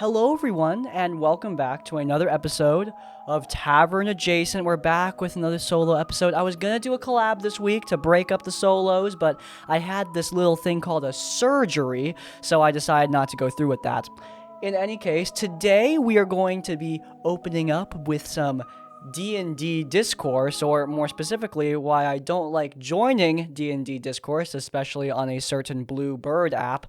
Hello, everyone, and welcome back to another episode of Tavern Adjacent. We're back with another solo episode. I was gonna do a collab this week to break up the solos, but I had this little thing called a surgery, so I decided not to go through with that. In any case, today we are going to be opening up with some D&D Discourse, or more specifically, why I don't like joining D&D Discourse, especially on a certain Blue Bird app.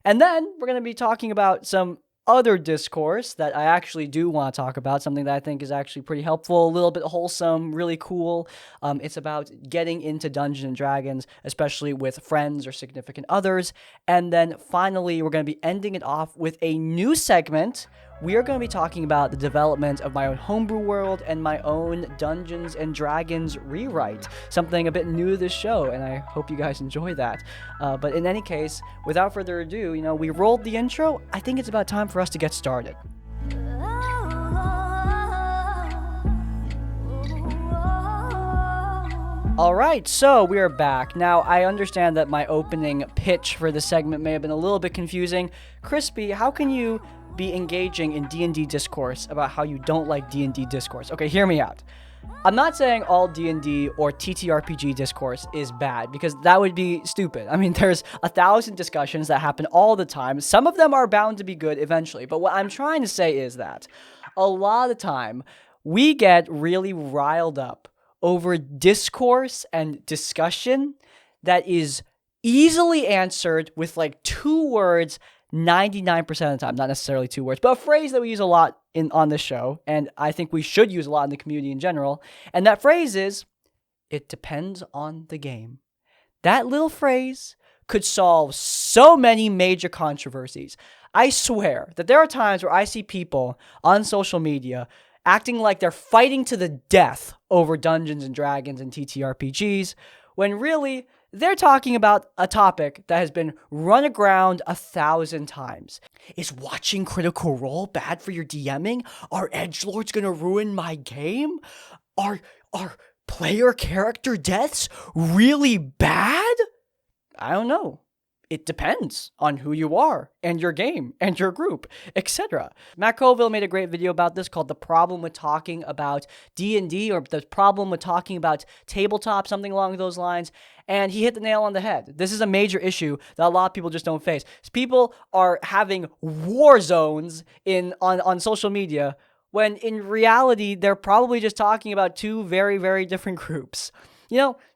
And then we're going to be talking about some other discourse that I actually do want to talk about, something that I think is actually pretty helpful, a little bit wholesome, really cool. It's about getting into Dungeons and Dragons, especially with friends or significant others. And then finally, we're going to be ending it off with a new segment. We are going to be talking about the development of my own homebrew world and my own Dungeons and Dragons rewrite, something a bit new to this show, and I hope you guys enjoy that. But in any case, without further ado, we rolled the intro. I think it's about time for us to get started. Alright, so we are back. Now, I understand that my opening pitch for this segment may have been a little bit confusing. Crispy, how can you be engaging in D&D discourse about how you don't like D&D discourse? Okay, hear me out. I'm not saying all D&D or TTRPG discourse is bad, because that would be stupid. I mean, there's 1,000 discussions that happen all the time. Some of them are bound to be good eventually, but what I'm trying to say is that a lot of the time, we get really riled up over discourse and discussion that is easily answered with like 2 words 99% of the time. Not necessarily 2 words, but a phrase that we use a lot on this show, and I think we should use a lot in the community in general, and that phrase is, it depends on the game. That little phrase could solve so many major controversies. I swear that there are times where I see people on social media acting like they're fighting to the death over Dungeons and Dragons and TTRPGs, when really they're talking about a topic that has been run aground 1,000 times. Is watching Critical Role bad for your DMing? Are edgelords gonna ruin my game? Are player character deaths really bad? I don't know. It depends on who you are, and your game, and your group, etc. Matt Colville made a great video about this called The Problem with Talking About D&D, or The Problem with Talking About Tabletop, something along those lines, and he hit the nail on the head. This is a major issue that a lot of people just don't face. People are having war zones on social media, when in reality, they're probably just talking about 2 very, very different groups.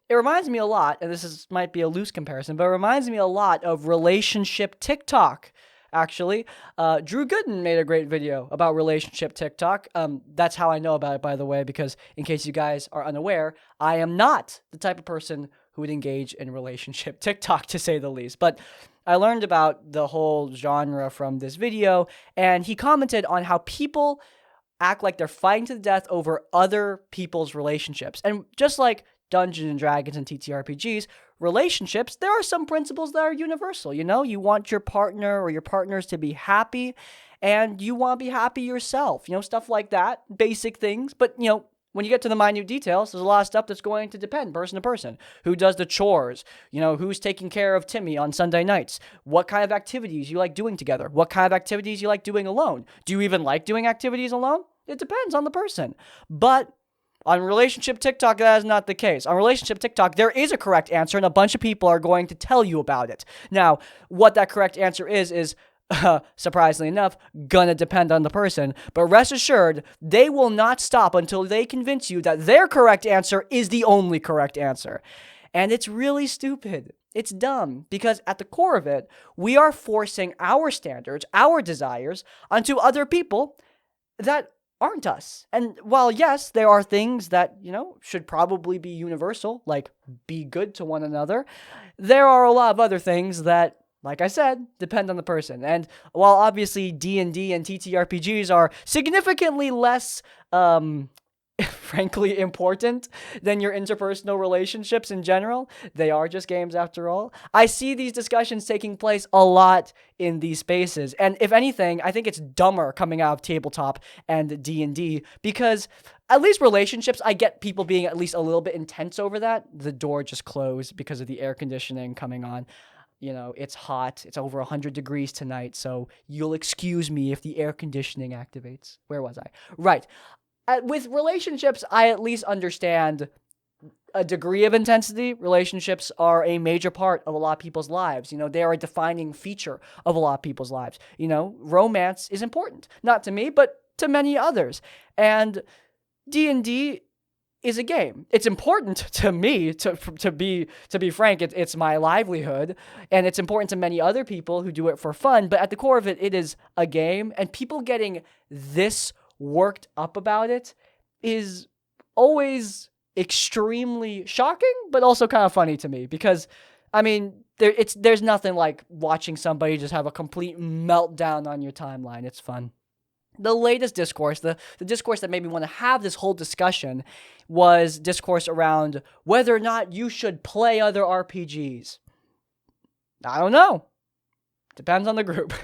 It reminds me a lot, and might be a loose comparison, but it reminds me a lot of relationship TikTok, actually. Drew Gooden made a great video about relationship TikTok. That's how I know about it, by the way, because in case you guys are unaware, I am not the type of person who would engage in relationship TikTok, to say the least. But I learned about the whole genre from this video, and he commented on how people act like they're fighting to the death over other people's relationships. And just like Dungeons and Dragons and TTRPGs, relationships, there are some principles that are universal. You want your partner or your partners to be happy, and you want to be happy yourself. Stuff like that, basic things. But, when you get to the minute details, there's a lot of stuff that's going to depend person to person. Who does the chores? Who's taking care of Timmy on Sunday nights? What kind of activities you like doing together? What kind of activities you like doing alone? Do you even like doing activities alone? It depends on the person. But on relationship TikTok, that is not the case. On relationship TikTok, there is a correct answer, and a bunch of people are going to tell you about it. Now, what that correct answer is surprisingly enough, gonna depend on the person. But rest assured, they will not stop until they convince you that their correct answer is the only correct answer. And it's really stupid. It's dumb, because at the core of it, we are forcing our standards, our desires, onto other people that aren't us. And while, yes, there are things that, should probably be universal, like be good to one another, there are a lot of other things that, like I said, depend on the person. And while obviously D&D and TTRPGs are significantly less, frankly, important than your interpersonal relationships in general, they are just games after all. I see these discussions taking place a lot in these spaces. And if anything, I think it's dumber coming out of tabletop and D&D, because at least relationships, I get people being at least a little bit intense over that. The door just closed because of the air conditioning coming on. it's hot. It's over 100 degrees tonight, so you'll excuse me if the air conditioning activates. Where was I? Right. With relationships, I at least understand a degree of intensity. Relationships are a major part of a lot of people's lives. They are a defining feature of a lot of people's lives. Romance is important. Not to me, but to many others. And D&D is a game. It's important to me, to be frank. It's my livelihood, and it's important to many other people who do it for fun. But at the core of it, it is a game, and people getting this worked up about it is always extremely shocking, but also kind of funny to me, because there's nothing like watching somebody just have a complete meltdown on your timeline. It's fun. The latest discourse, the discourse that made me want to have this whole discussion, was discourse around whether or not you should play other RPGs. I don't know. Depends on the group.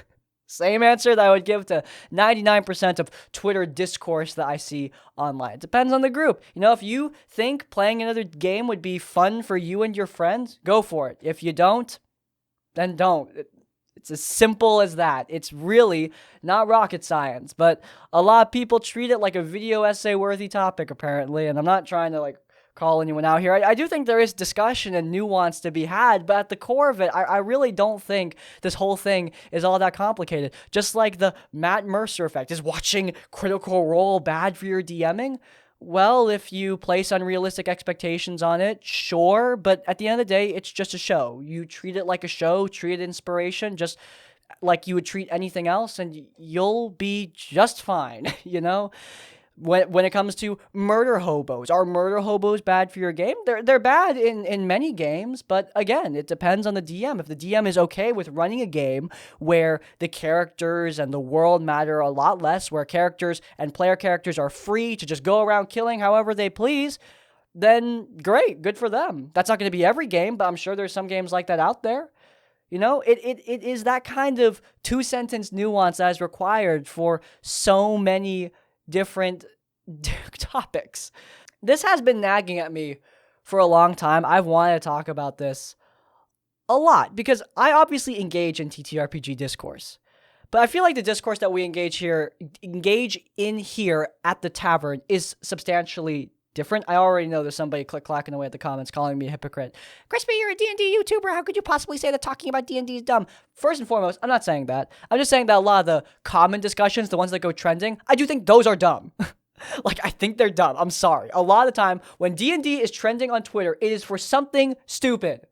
Same answer that I would give to 99% of Twitter discourse that I see online. It depends on the group. If you think playing another game would be fun for you and your friends, go for it. If you don't, then don't. It's as simple as that. It's really not rocket science, but a lot of people treat it like a video essay worthy topic, apparently, and I'm not trying to call anyone out here. I do think there is discussion and nuance to be had, but at the core of it, I really don't think this whole thing is all that complicated. Just like the Matt Mercer effect. Is watching Critical Role bad for your DMing? Well, if you place unrealistic expectations on it, sure, but at the end of the day, it's just a show. You treat it like a show, treat it inspiration, just like you would treat anything else, and you'll be just fine, When it comes to murder hobos, are murder hobos bad for your game? They're bad in many games, but again, it depends on the DM. If the DM is okay with running a game where the characters and the world matter a lot less, where characters and player characters are free to just go around killing however they please, then great, good for them. That's not going to be every game, but I'm sure there's some games like that out there. It is that kind of two-sentence nuance that is required for so many different topics. This has been nagging at me for a long time. I've wanted to talk about this a lot because I obviously engage in TTRPG discourse, but I feel like the discourse that we engage in here at the tavern is substantially different. I already know there's somebody click-clacking away at the comments calling me a hypocrite. Crispy, you're a D&D YouTuber. How could you possibly say that talking about D&D is dumb? First and foremost, I'm not saying that. I'm just saying that a lot of the common discussions, the ones that go trending, I do think those are dumb. I think they're dumb. I'm sorry. A lot of the time, when D&D is trending on Twitter, it is for something stupid.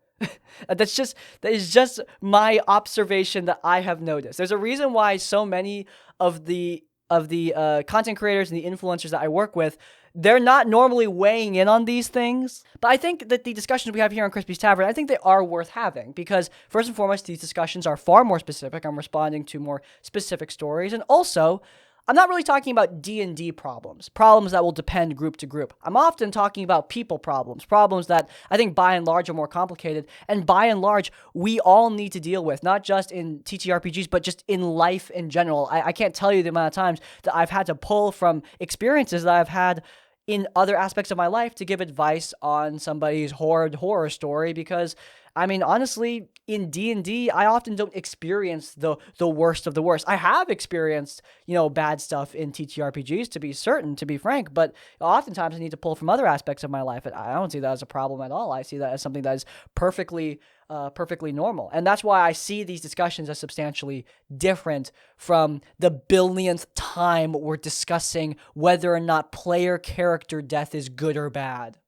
That is just my observation that I have noticed. There's a reason why so many of the content creators and the influencers that I work with, they're not normally weighing in on these things. But I think that the discussions we have here on Crispy's Tavern, I think they are worth having because, first and foremost, these discussions are far more specific. I'm responding to more specific stories. And also, I'm not really talking about D&D problems that will depend group to group. I'm often talking about people problems that I think by and large are more complicated, and by and large, we all need to deal with, not just in TTRPGs, but just in life in general. I can't tell you the amount of times that I've had to pull from experiences that I've had in other aspects of my life to give advice on somebody's horror story because, honestly, in D&D, I often don't experience the worst of the worst. I have experienced, bad stuff in TTRPGs, to be certain, to be frank, but oftentimes I need to pull from other aspects of my life, and I don't see that as a problem at all. I see that as something that is perfectly normal. And that's why I see these discussions as substantially different from the billionth time we're discussing whether or not player character death is good or bad.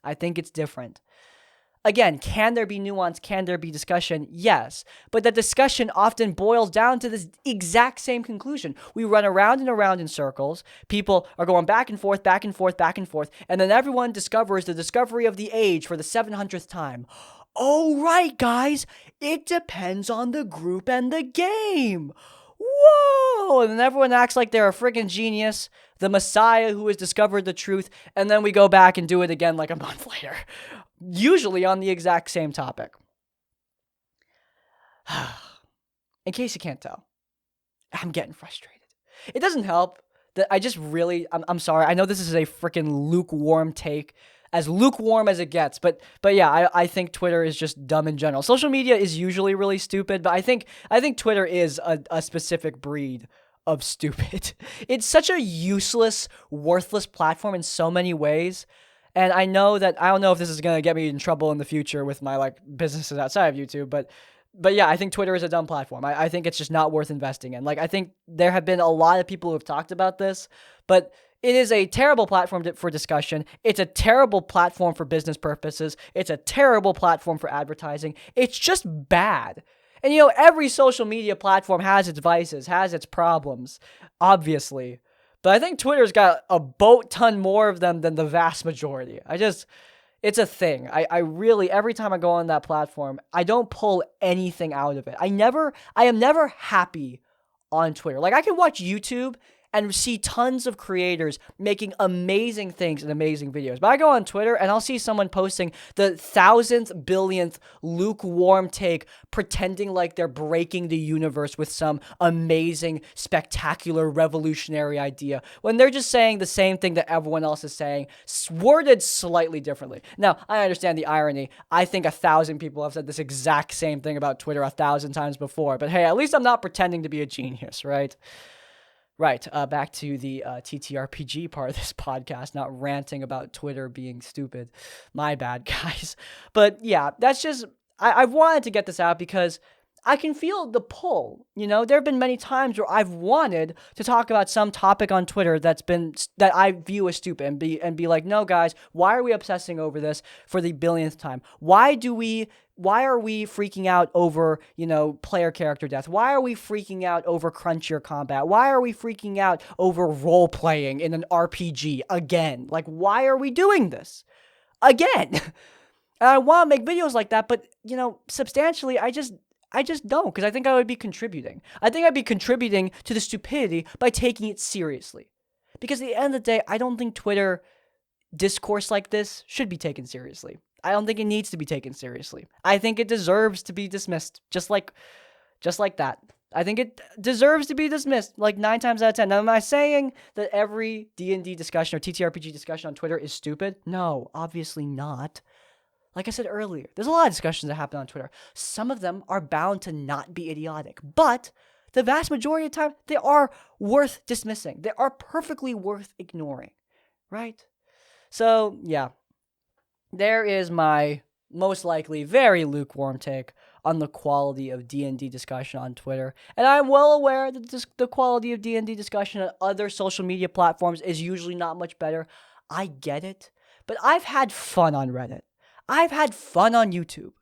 I think it's different. Again, can there be nuance? Can there be discussion? Yes. But the discussion often boils down to this exact same conclusion. We run around and around in circles. People are going back and forth, back and forth, back and forth. And then everyone discovers the discovery of the age for the 700th time. Oh, right, guys. It depends on the group and the game. Whoa! And then everyone acts like they're a friggin' genius, the messiah who has discovered the truth. And then we go back and do it again like a month later. Usually on the exact same topic. In case you can't tell, I'm getting frustrated. It doesn't help that I just really, I'm sorry, I know this is a freaking lukewarm take. as lukewarm as it gets. But yeah, I think Twitter is just dumb in general. Social media is usually really stupid, but I think Twitter is a specific breed of stupid. It's such a useless, worthless platform in so many ways. And I know that I don't know if this is going to get me in trouble in the future with my like businesses outside of YouTube, but yeah, I think Twitter is a dumb platform. I think it's just not worth investing in. Like, I think there have been a lot of people who have talked about this, but it is a terrible platform for discussion. It's a terrible platform for business purposes. It's a terrible platform for advertising. It's just bad. And, every social media platform has its vices, has its problems, obviously. But I think Twitter's got a boat ton more of them than the vast majority. It's a thing. I really, every time I go on that platform, I don't pull anything out of it. I am never happy on Twitter. Like, I can watch YouTube and see tons of creators making amazing things and amazing videos. But I go on Twitter and I'll see someone posting the 1,000th, billionth lukewarm take, pretending like they're breaking the universe with some amazing, spectacular, revolutionary idea, when they're just saying the same thing that everyone else is saying, worded slightly differently. Now, I understand the irony. I think 1,000 people have said this exact same thing about Twitter 1,000 times before. But hey, at least I'm not pretending to be a genius, right? Right, back to the TTRPG part of this podcast, not ranting about Twitter being stupid. My bad, guys. But yeah, that's just, I've wanted to get this out because I can feel the pull. There have been many times where I've wanted to talk about some topic on Twitter that I view as stupid and be like, no, guys, why are we obsessing over this for the billionth time? Why are we freaking out over, player character death? Why are we freaking out over crunchier combat? Why are we freaking out over role playing in an RPG again? Like, why are we doing this again? And I want to make videos like that, but substantially, I just don't, because I think I would be contributing. I think I'd be contributing to the stupidity by taking it seriously. Because at the end of the day, I don't think Twitter discourse like this should be taken seriously. I don't think it needs to be taken seriously. I think it deserves to be dismissed, just like that. I think it deserves to be dismissed, like 9 times out of 10. Now, am I saying that every D&D discussion or TTRPG discussion on Twitter is stupid? No, obviously not. Like I said earlier, there's a lot of discussions that happen on Twitter. Some of them are bound to not be idiotic, but the vast majority of the time, they are worth dismissing. They are perfectly worth ignoring, right? So, yeah. There is my most likely very lukewarm take on the quality of D&D discussion on Twitter. And I'm well aware that the quality of D&D discussion on other social media platforms is usually not much better. I get it. But I've had fun on Reddit. I've had fun on YouTube.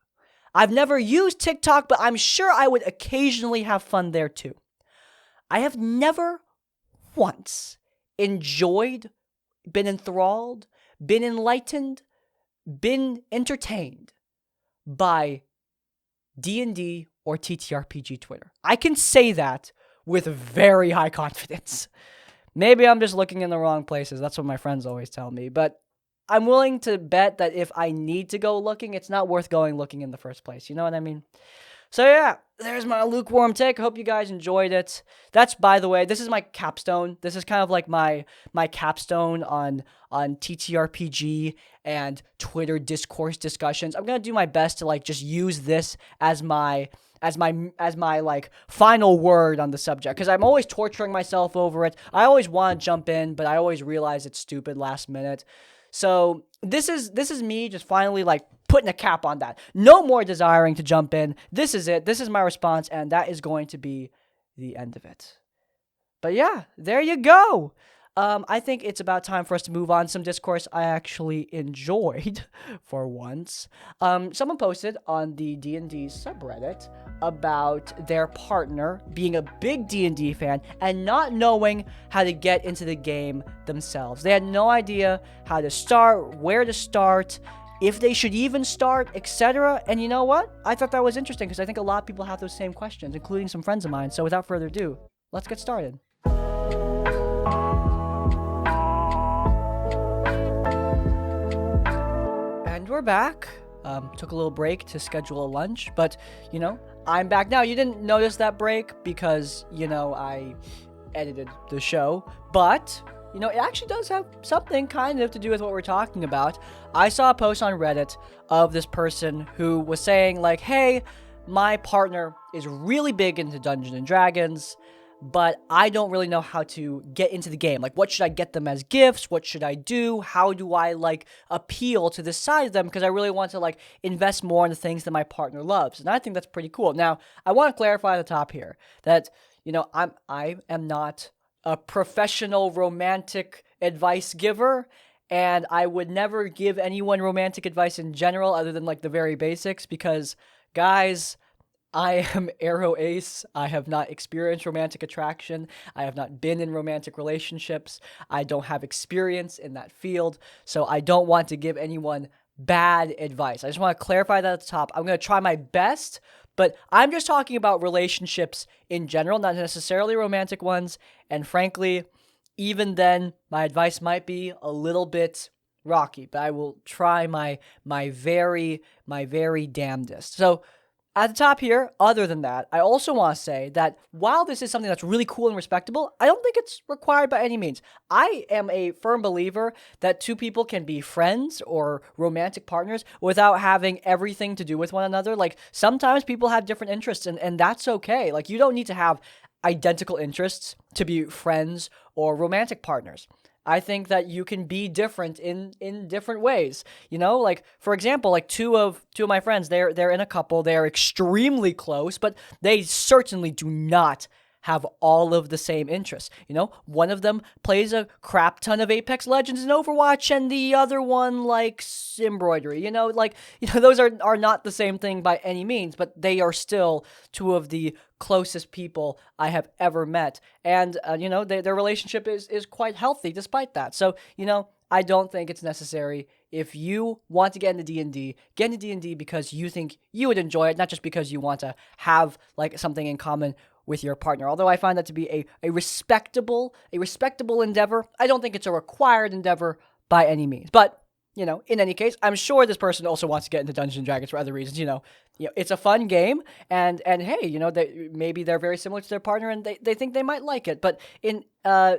I've never used TikTok, but I'm sure I would occasionally have fun there too. I have never once enjoyed, been enthralled, been enlightened, been entertained by D&D or TTRPG Twitter. I can say that with very high confidence. Maybe I'm just looking in the wrong places. That's what my friends always tell me. But I'm willing to bet that if I need to go looking, it's not worth going looking in the first place. You know what I mean? So yeah, there's my lukewarm take. I hope you guys enjoyed it. That's, by the way, this is my capstone. This is kind of like my capstone on TTRPG and Twitter discourse discussions. I'm gonna do my best to like just use this as my like final word on the subject, because I'm always torturing myself over it. I always want to jump in, but I always realize it's stupid last minute. So this is me just finally like putting a cap on that. No more desiring to jump in. This is it. This is my response, and that is going to be the end of it. But yeah, there you go. I think it's about time for us to move on. Some discourse I actually enjoyed for once. Someone posted on the D&D subreddit about their partner being a big D&D fan and not knowing how to get into the game themselves. They had no idea how to start, where to start, if they should even start, etc. And you know what? I thought that was interesting because I think a lot of people have those same questions, including some friends of mine. So without further ado, let's get started. And we're back. Took a little break to schedule a lunch, but, I'm back now. You didn't notice that break because, I edited the show, but it actually does have something kind of to do with what we're talking about. I saw a post on Reddit of this person who was saying, like, hey, my partner is really big into Dungeons and Dragons, but I don't really know how to get into the game. Like, what should I get them as gifts? What should I do? How do I, like, appeal to this side of them? Because I really want to, like, invest more in the things that my partner loves. And I think that's pretty cool. Now, I want to clarify at the top here that, I am not a professional romantic advice giver, and I would never give anyone romantic advice in general other than, like, the very basics, because, guys, I am Arrow Ace. I have not experienced romantic attraction. I have not been in romantic relationships. I don't have experience in that field, so I don't want to give anyone bad advice. I just want to clarify that at the top. I'm going to try my best, but I'm just talking about relationships in general, not necessarily romantic ones, and frankly, even then, my advice might be a little bit rocky, but I will try my very damnedest. So, at the top here, other than that, I also want to say that while this is something that's really cool and respectable, I don't think it's required by any means. I am a firm believer that two people can be friends or romantic partners without having everything to do with one another. Like, sometimes people have different interests, and that's okay. Like, you don't need to have identical interests to be friends or romantic partners. I think that you can be different in different ways. Like, for example, like two of my friends, they're in a couple, they're extremely close, but they certainly do not have all of the same interests. One of them plays a crap ton of Apex Legends and Overwatch, and the other one likes embroidery. Those are not the same thing by any means, but they are still two of the closest people I have ever met. And, their relationship is quite healthy despite that. So, I don't think it's necessary. If you want to get into D&D, get into D&D because you think you would enjoy it, not just because you want to have, like, something in common with your partner. Although I find that to be a respectable endeavor, I don't think it's a required endeavor by any means. But, in any case, I'm sure this person also wants to get into Dungeons & Dragons for other reasons. It's a fun game, and hey, maybe they're very similar to their partner, and they think they might like it. But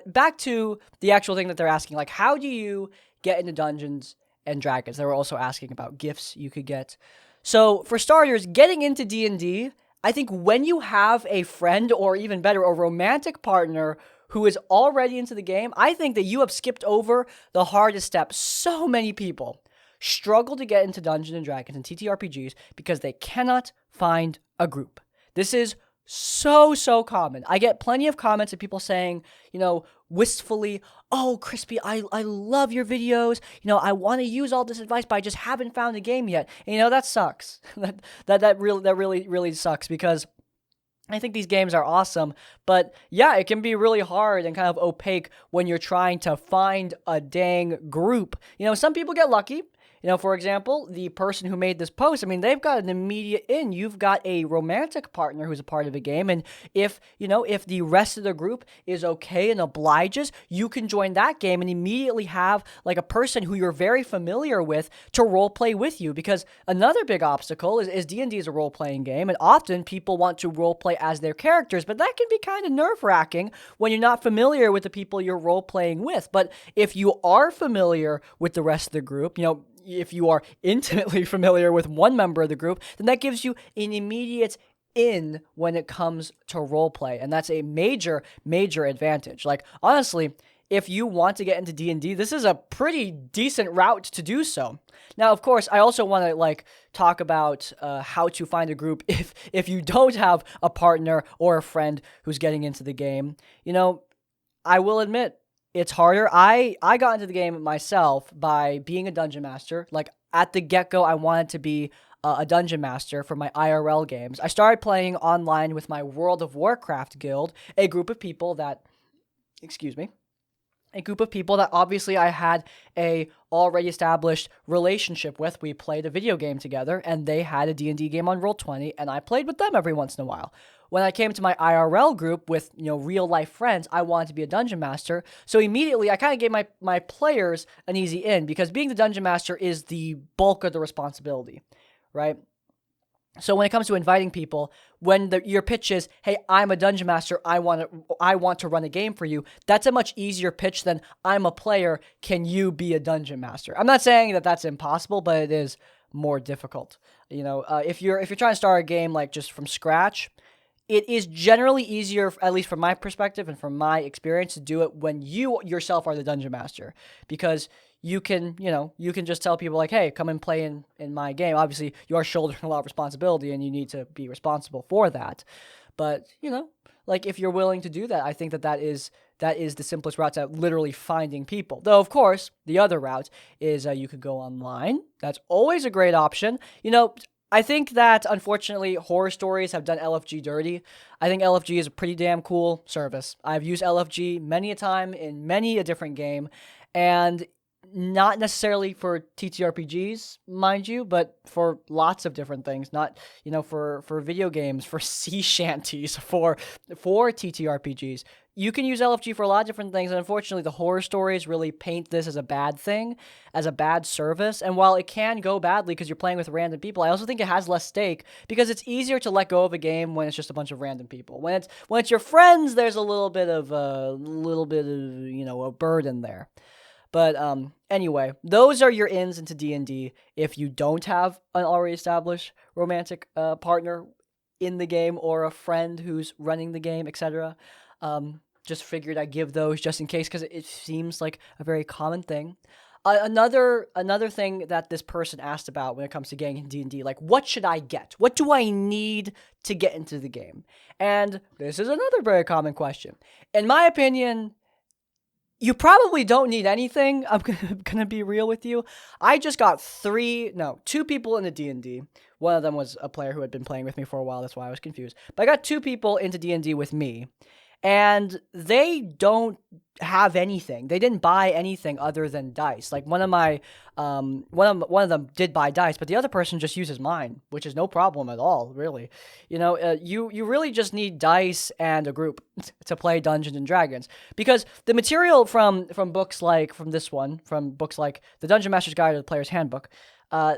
back to the actual thing that they're asking, like, how do you get into Dungeons and Dragons? They were also asking about gifts you could get. So, for starters, getting into D&D, I think when you have a friend, or even better, a romantic partner who is already into the game, I think that you have skipped over the hardest step. So many people struggle to get into Dungeons and Dragons and TTRPGs because they cannot find a group. This is so common. I get plenty of comments of people saying, wistfully, oh, Crispy, I love your videos. I want to use all this advice, but I just haven't found a game yet. And, that sucks. that really sucks, because I think these games are awesome, but yeah, it can be really hard and kind of opaque when you're trying to find a dang group. Some people get lucky. For example, the person who made this post, they've got an immediate in. You've got a romantic partner who's a part of a game, and if the rest of the group is okay and obliges, you can join that game and immediately have, like, a person who you're very familiar with to roleplay with you. Because another big obstacle is D&D is a role-playing game, and often people want to roleplay as their characters, but that can be kind of nerve-wracking when you're not familiar with the people you're role-playing with. But if you are familiar with the rest of the group, if you are intimately familiar with one member of the group, then that gives you an immediate in when it comes to roleplay, and that's a major advantage. Like, honestly, if you want to get into D&D, this is a pretty decent route to do so. Now, of course, I also want to, like, talk about how to find a group if you don't have a partner or a friend who's getting into the game. I will admit, it's harder. I got into the game myself by being a dungeon master. Like, at the get-go, I wanted to be a dungeon master for my IRL games. I started playing online with my World of Warcraft guild, a group of people that obviously I had a already established relationship with. We played a video game together, and they had a D&D game on Roll20, and I played with them every once in a while. When I came to my IRL group with, real life friends, I wanted to be a dungeon master. So immediately I kind of gave my players an easy in, because being the dungeon master is the bulk of the responsibility, right? So when it comes to inviting people, when your pitch is, "Hey, I'm a dungeon master. I want to run a game for you." That's a much easier pitch than, "I'm a player. Can you be a dungeon master?" I'm not saying that that's impossible, but it is more difficult. If you're trying to start a game like just from scratch, it is generally easier, at least from my perspective and from my experience, to do it when you yourself are the dungeon master, because you can just tell people like, "Hey, come and play in my game." Obviously, you are shouldering a lot of responsibility and you need to be responsible for that. But, like if you're willing to do that, I think that is the simplest route to literally finding people. Though, of course, the other route is you could go online. That's always a great option. I think that, unfortunately, horror stories have done LFG dirty. I think LFG is a pretty damn cool service. I've used LFG many a time in many a different game, and not necessarily for TTRPGs, mind you, but for lots of different things. Not, for video games, for sea shanties, for TTRPGs. You can use LFG for a lot of different things, and unfortunately, the horror stories really paint this as a bad thing, as a bad service. And while it can go badly because you're playing with random people, I also think it has less stake because it's easier to let go of a game when it's just a bunch of random people. When it's your friends, there's a little bit of a burden there. But anyway, those are your ins into D&D if you don't have an already established romantic partner in the game or a friend who's running the game, etc. Just figured I'd give those just in case because it seems like a very common thing. Another thing that this person asked about when it comes to getting in D&D, like, what should I get? What do I need to get into the game? And this is another very common question. In my opinion, you probably don't need anything. I'm gonna be real with you. I just got two people into D&D. One of them was a player who had been playing with me for a while. That's why I was confused. But I got two people into D&D with me, and they don't have anything. They didn't buy anything other than dice. Like one of them did buy dice, but the other person just uses mine, which is no problem at all, really. You really just need dice and a group to play Dungeons and Dragons, because the material from books like books like The Dungeon Master's Guide or The Player's Handbook,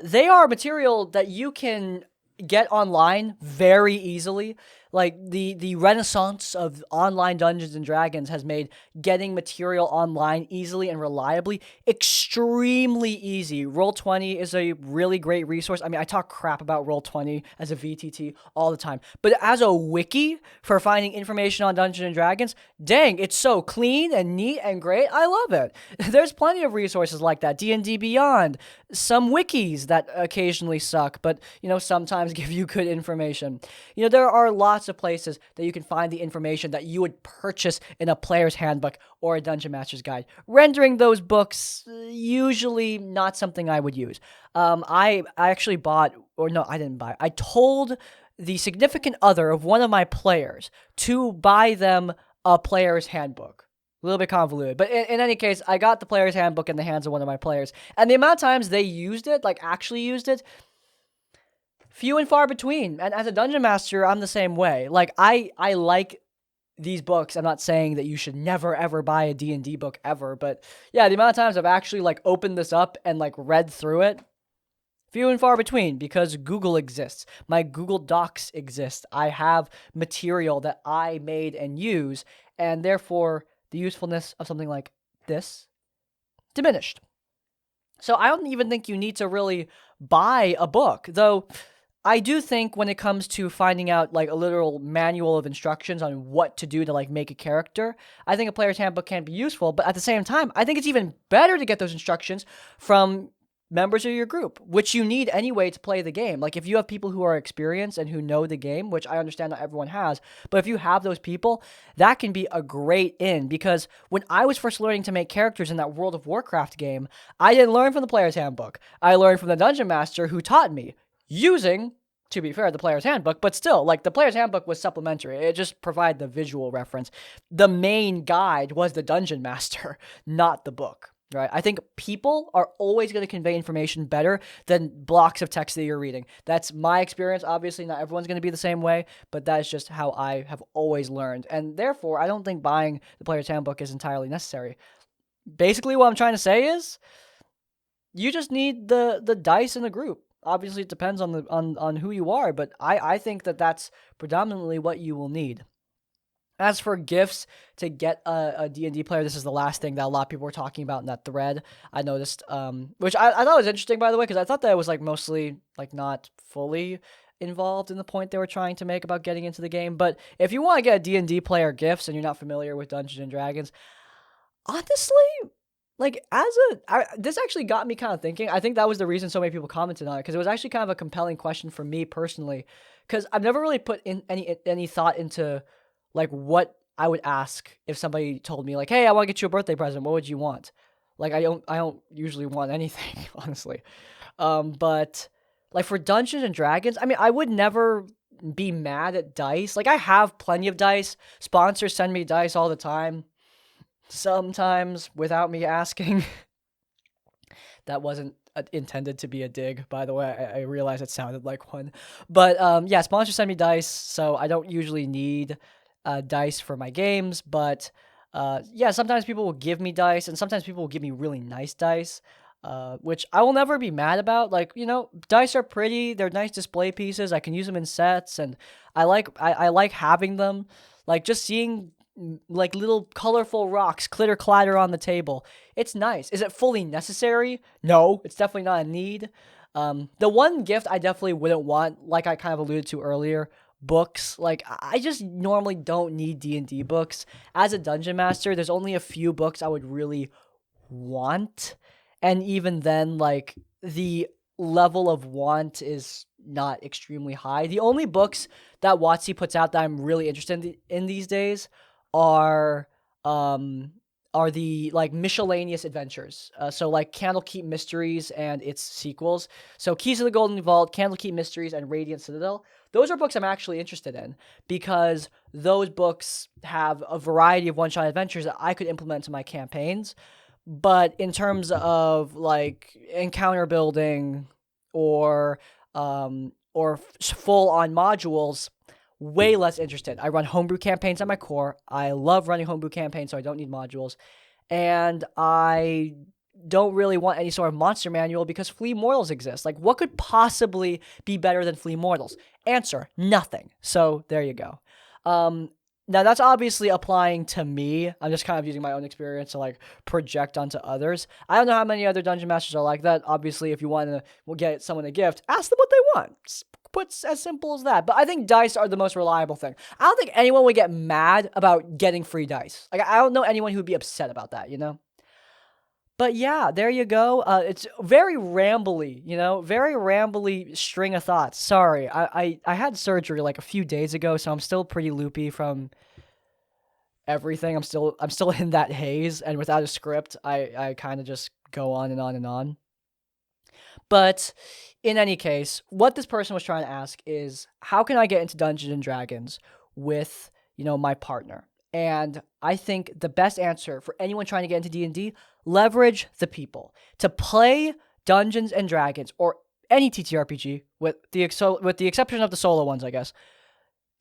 they are material that you can get online very easily. Like the renaissance of online Dungeons and Dragons has made getting material online easily and reliably extremely easy. Roll20 is a really great resource. I mean, I talk crap about Roll20 as a VTT all the time, but as a wiki for finding information on Dungeons and Dragons, dang, it's so clean and neat and great. I love it. There's plenty of resources like that. D&D Beyond, some wikis that occasionally suck, but sometimes give you good information. There are lots of places that you can find the information that you would purchase in a player's handbook or a Dungeon Master's Guide. Rendering those books, usually not something I would use. I actually bought, or no, I didn't buy. I told the significant other of one of my players to buy them a player's handbook. A little bit convoluted. But in any case, I got the player's handbook in the hands of one of my players. And the amount of times they used it, like actually used it, few and far between. And as a dungeon master, I'm the same way. Like, I like these books. I'm not saying that you should never, ever buy a D&D book ever. But yeah, the amount of times I've actually opened this up and read through it, few and far between, because Google exists. My Google Docs exist. I have material that I made and use. And therefore, the usefulness of something like this diminished. So I don't even think you need to really buy a book, though. I do think when it comes to finding out a literal manual of instructions on what to do to make a character, I think a player's handbook can be useful, but at the same time, I think it's even better to get those instructions from members of your group, which you need anyway to play the game. If you have people who are experienced and who know the game, which I understand not everyone has, but if you have those people, that can be a great in, because when I was first learning to make characters in that World of Warcraft game, I didn't learn from the player's handbook. I learned from the dungeon master who taught me using, to be fair, the player's handbook, but still, the player's handbook was supplementary. It just provided the visual reference. The main guide was the dungeon master, not the book. Right? I think people are always going to convey information better than blocks of text that you're reading. That's my experience. Obviously, not everyone's going to be the same way, but that is just how I have always learned. And therefore, I don't think buying the player's handbook is entirely necessary. Basically, what I'm trying to say is you just need the dice in the group. obviously it depends on on who you are, but I think that that's predominantly what you will need. As for gifts to get a D&D player, this is the last thing that a lot of people were talking about in that thread. I noticed, which I thought was interesting, by the way, because I thought that it was like mostly like not fully involved in the point they were trying to make about getting into the game. But if you want to get a D&D player gifts and you're not familiar with Dungeons and Dragons, honestly, like this actually got me kind of thinking. I think that was the reason so many people commented on it, because it was actually kind of a compelling question for me personally, because I've never really put in any thought into like what I would ask if somebody told me like, "Hey, I want to get you a birthday present. What would you want?" Like I don't usually want anything, honestly. But like for Dungeons and Dragons, I mean, I would never be mad at dice. Like I have plenty of dice. Sponsors send me dice all the time. Sometimes without me asking. That wasn't intended to be a dig, by the way. I realize it sounded like one. But yeah, sponsors send me dice, so I don't usually need dice for my games. But yeah, sometimes people will give me dice, and sometimes people will give me really nice dice, which I will never be mad about. Like, dice are pretty. They're nice display pieces. I can use them in sets, and I like having them. Like, just seeing like little colorful rocks clitter clatter on the table. It's nice. Is it fully necessary? No, it's definitely not a need. The one gift I definitely wouldn't want, like I kind of alluded to earlier, books. Like I just normally don't need D&D books. As a dungeon master, there's only a few books I would really want. And even then, like the level of want is not extremely high. The only books that WotC puts out that I'm really interested in these days are the like miscellaneous adventures. So like Candlekeep Mysteries and its sequels. So Keys of the Golden Vault, Candlekeep Mysteries, and Radiant Citadel. Those are books I'm actually interested in because those books have a variety of one-shot adventures that I could implement into my campaigns. But in terms of like encounter building or full-on modules, way less interested. I run homebrew campaigns at my core. I love running homebrew campaigns, so I don't need modules. And I don't really want any sort of monster manual because Flea Mortals exist. Like, what could possibly be better than Flea Mortals? Answer, nothing. So there you go. Now, that's obviously applying to me. I'm just kind of using my own experience to, like, project onto others. I don't know how many other Dungeon Masters are like that. Obviously, if you want to get someone a gift, ask them what they want. It's as simple as that. But I think dice are the most reliable thing. I don't think anyone would get mad about getting free dice. Like, I don't know anyone who would be upset about that, But yeah, there you go. It's very rambly, very rambly string of thoughts. Sorry, I had surgery like a few days ago, so I'm still pretty loopy from everything. I'm still in that haze, and without a script, I kind of just go on and on and on. But in any case, what this person was trying to ask is, how can I get into Dungeons and Dragons with, my partner? And I think the best answer for anyone trying to get into D&D, leverage the people. To play Dungeons and Dragons or any TTRPG, with the exception of the solo ones, I guess,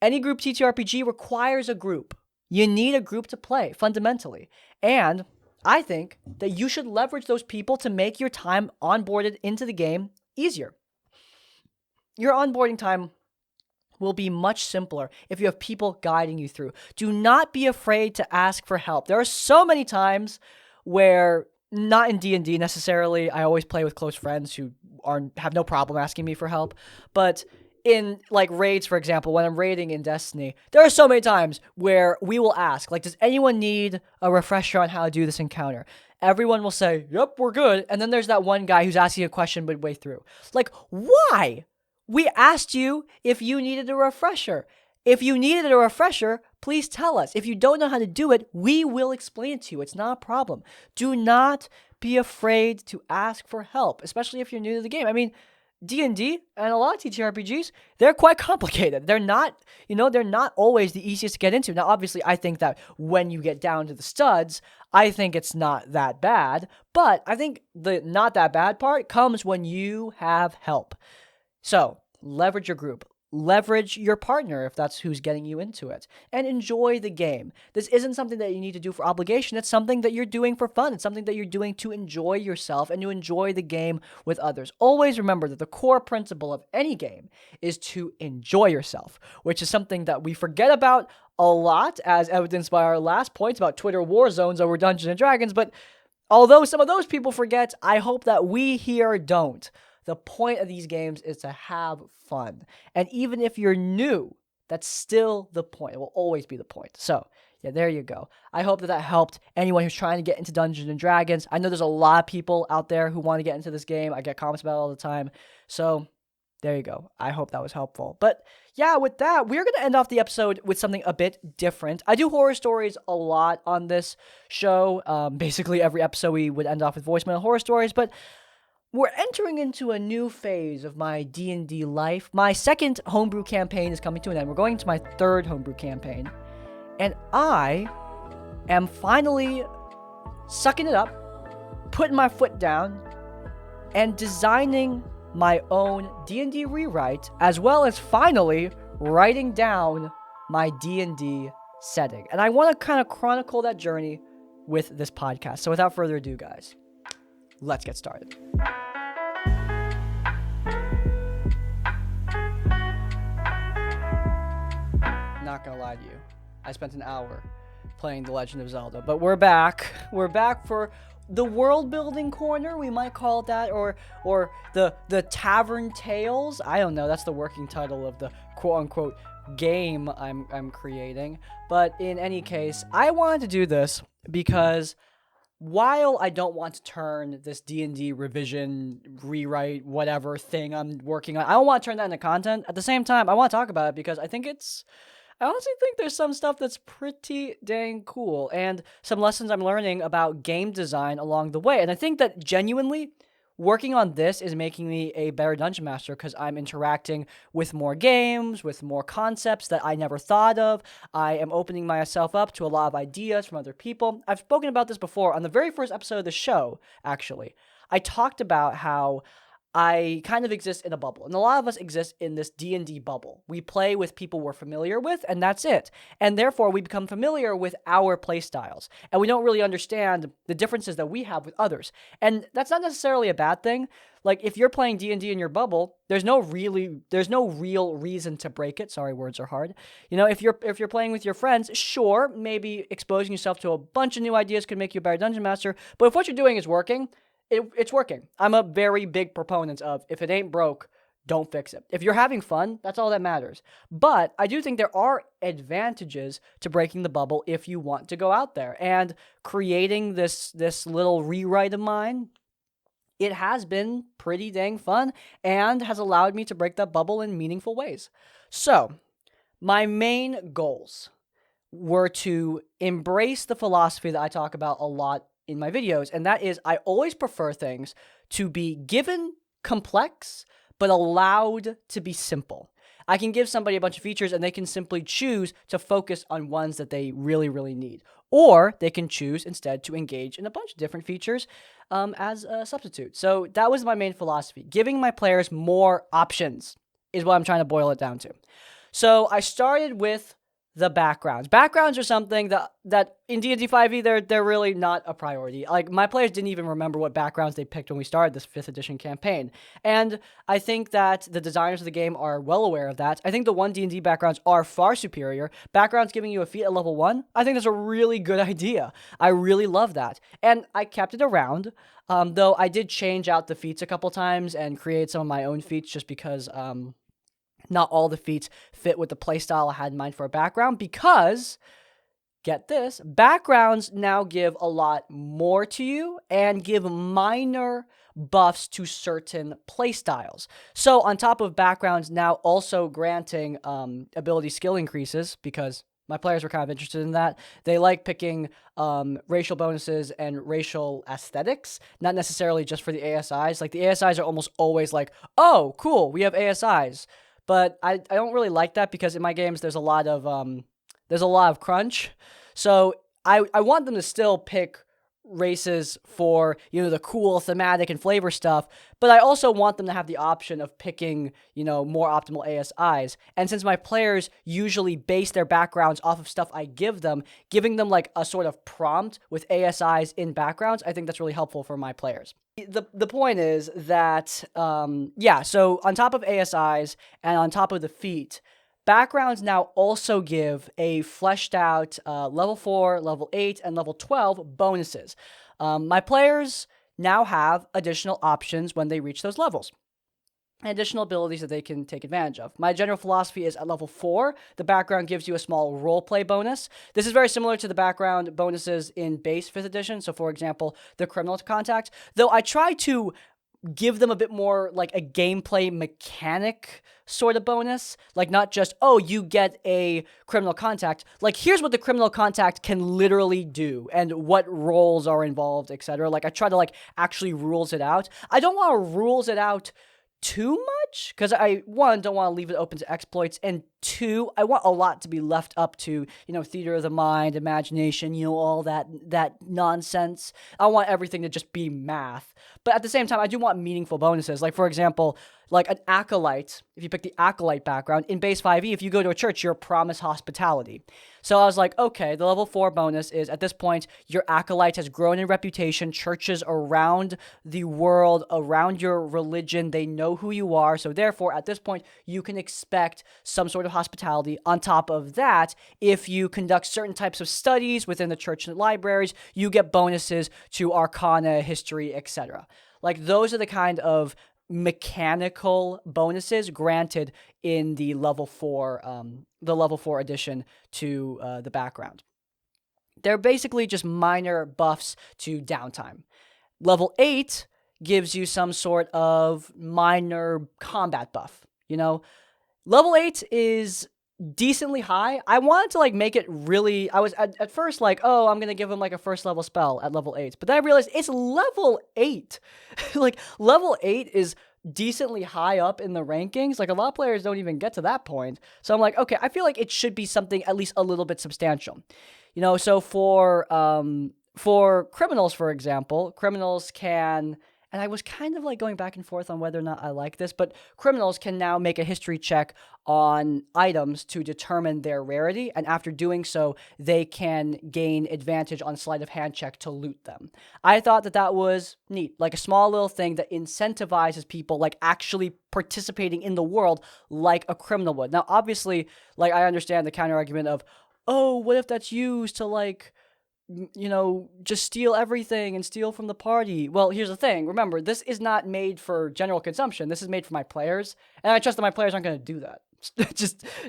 any group TTRPG requires a group. You need a group to play, fundamentally. And I think that you should leverage those people to make your time onboarded into the game easier. Your onboarding time will be much simpler if you have people guiding you through. Do not be afraid to ask for help. There are so many times where, not in D&D necessarily, I always play with close friends who have no problem asking me for help, but in like raids, for example, when I'm raiding in Destiny, there are so many times where we will ask, like, does anyone need a refresher on how to do this encounter? Everyone will say, yep, we're good. And then there's that one guy who's asking a question midway through. Like, why? We asked you if you needed a refresher. If you needed a refresher, please tell us. If you don't know how to do it, we will explain it to you. It's not a problem. Do not be afraid to ask for help, especially if you're new to the game. I mean, D&D and a lot of TTRPGs, they're quite complicated. They're not always the easiest to get into. Now, obviously, I think that when you get down to the studs, I think it's not that bad. But I think the not that bad part comes when you have help. So, leverage your group. leverage your partner if that's who's getting you into it, and enjoy the game. This isn't something that you need to do for obligation. It's something that you're doing for fun. It's something that you're doing to enjoy yourself and to enjoy the game with others. Always remember that the core principle of any game is to enjoy yourself, which is something that we forget about a lot, as evidenced by our last points about Twitter war zones over Dungeons and Dragons. But although some of those people forget, I hope that we here don't. The point of these games is to have fun. And even if you're new, that's still the point. It will always be the point. So, yeah, there you go. I hope that helped anyone who's trying to get into Dungeons and Dragons. I know there's a lot of people out there who want to get into this game. I get comments about it all the time. So, there you go. I hope that was helpful. But yeah, with that, we're going to end off the episode with something a bit different. I do horror stories a lot on this show. Basically, every episode we would end off with voicemail horror stories, but we're entering into a new phase of my D&D life. My second homebrew campaign is coming to an end. We're going to my third homebrew campaign. And I am finally sucking it up, putting my foot down, and designing my own D&D rewrite, as well as finally writing down my D&D setting. And I want to kind of chronicle that journey with this podcast. So without further ado, guys, let's get started. Not gonna lie to you, I spent an hour playing The Legend of Zelda, but we're back. We're back for the world building corner, we might call it that, or the Tavern Tales. I don't know. That's the working title of the quote unquote game I'm creating. But in any case, I wanted to do this because while I don't want to turn this D&D revision, rewrite, whatever thing I'm working on, I don't want to turn that into content. At the same time, I want to talk about it because I honestly think there's some stuff that's pretty dang cool and some lessons I'm learning about game design along the way. And I think that genuinely working on this is making me a better dungeon master because I'm interacting with more games, with more concepts that I never thought of. I am opening myself up to a lot of ideas from other people. I've spoken about this before on the very first episode of the show, actually. I talked about how I kind of exist in a bubble, and a lot of us exist in this D&D bubble. We play with people we're familiar with, and that's it. And therefore, we become familiar with our playstyles, and we don't really understand the differences that we have with others. And that's not necessarily a bad thing. Like, if you're playing D&D in your bubble, there's no real reason to break it. Sorry, words are hard. You know, if you're playing with your friends, sure, maybe exposing yourself to a bunch of new ideas could make you a better dungeon master, but if what you're doing is working, it's working. I'm a very big proponent of, if it ain't broke, don't fix it. If you're having fun, that's all that matters. But I do think there are advantages to breaking the bubble if you want to go out there. And creating this little rewrite of mine, it has been pretty dang fun and has allowed me to break that bubble in meaningful ways. So, my main goals were to embrace the philosophy that I talk about a lot in my videos, and that is I always prefer things to be given complex but allowed to be simple. I can give somebody a bunch of features and they can simply choose to focus on ones that they really, really need. Or they can choose instead to engage in a bunch of different features as a substitute. So that was my main philosophy. Giving my players more options is what I'm trying to boil it down to. So I started with the backgrounds. Backgrounds are something that in D&D 5e, they're really not a priority. Like, my players didn't even remember what backgrounds they picked when we started this 5th edition campaign. And I think that the designers of the game are well aware of that. I think the 1 D&D backgrounds are far superior. Backgrounds giving you a feat at level 1, I think that's a really good idea. I really love that. And I kept it around, though I did change out the feats a couple times and create some of my own feats just because not all the feats fit with the playstyle I had in mind for a background, because, get this, backgrounds now give a lot more to you and give minor buffs to certain playstyles. So on top of backgrounds now also granting ability skill increases, because my players were kind of interested in that. They like picking racial bonuses and racial aesthetics, not necessarily just for the ASIs. Like, the ASIs are almost always like, oh, cool, we have ASIs. But I don't really like that, because in my games there's a lot of crunch. So I want them to still pick races for, the cool thematic and flavor stuff, but I also want them to have the option of picking, more optimal ASIs. And since my players usually base their backgrounds off of stuff I give them, giving them like a sort of prompt with ASIs in backgrounds, I think that's really helpful for my players. The point is that, so on top of ASIs and on top of the feat, backgrounds now also give a fleshed out level 4, level 8, and level 12 bonuses. My players now have additional options when they reach those levels, and additional abilities that they can take advantage of. My general philosophy is at level 4, the background gives you a small roleplay bonus. This is very similar to the background bonuses in base 5th edition. So, for example, the criminal contact, though I try to give them a bit more like a gameplay mechanic sort of bonus, like not just, oh, you get a criminal contact, like here's what the criminal contact can literally do and what roles are involved, etc. Like I try to like actually rules it out. I don't want to rules it out too much because I, one, don't want to leave it open to exploits, and two, I want a lot to be left up to, theater of the mind, imagination, all that nonsense. I want everything to just be math. But at the same time, I do want meaningful bonuses. Like, for example, like an acolyte, if you pick the acolyte background, in base 5e, if you go to a church, you're promised hospitality. So I was like, okay, the level 4 bonus is, at this point, your acolyte has grown in reputation. Churches around the world, around your religion, they know who you are. So therefore, at this point, you can expect some sort of hospitality. On top of that, if you conduct certain types of studies within the church and libraries, you get bonuses to arcana, history, etc. Like, those are the kind of mechanical bonuses granted in the level 4 addition to the background. They're basically just minor buffs to downtime. Level 8 gives you some sort of minor combat buff, Level 8 is decently high. I wanted to like make it really, I was at first like, oh, I'm gonna give him like a first level spell at level 8, but then I realized it's level 8. Like, level 8 is decently high up in the rankings. Like, a lot of players don't even get to that point. So I'm like, okay, I feel like it should be something at least a little bit substantial. So for criminals, for example, criminals can, and I was kind of like going back and forth on whether or not I like this, but criminals can now make a history check on items to determine their rarity, and after doing so, they can gain advantage on sleight of hand check to loot them. I thought that was neat, like a small little thing that incentivizes people like actually participating in the world like a criminal would. Now, obviously, like I understand the counter argument of, oh, what if that's used to like, just steal everything and steal from the party. Well, here's the thing. Remember, this is not made for general consumption. This is made for my players, and I trust that my players aren't going to do that.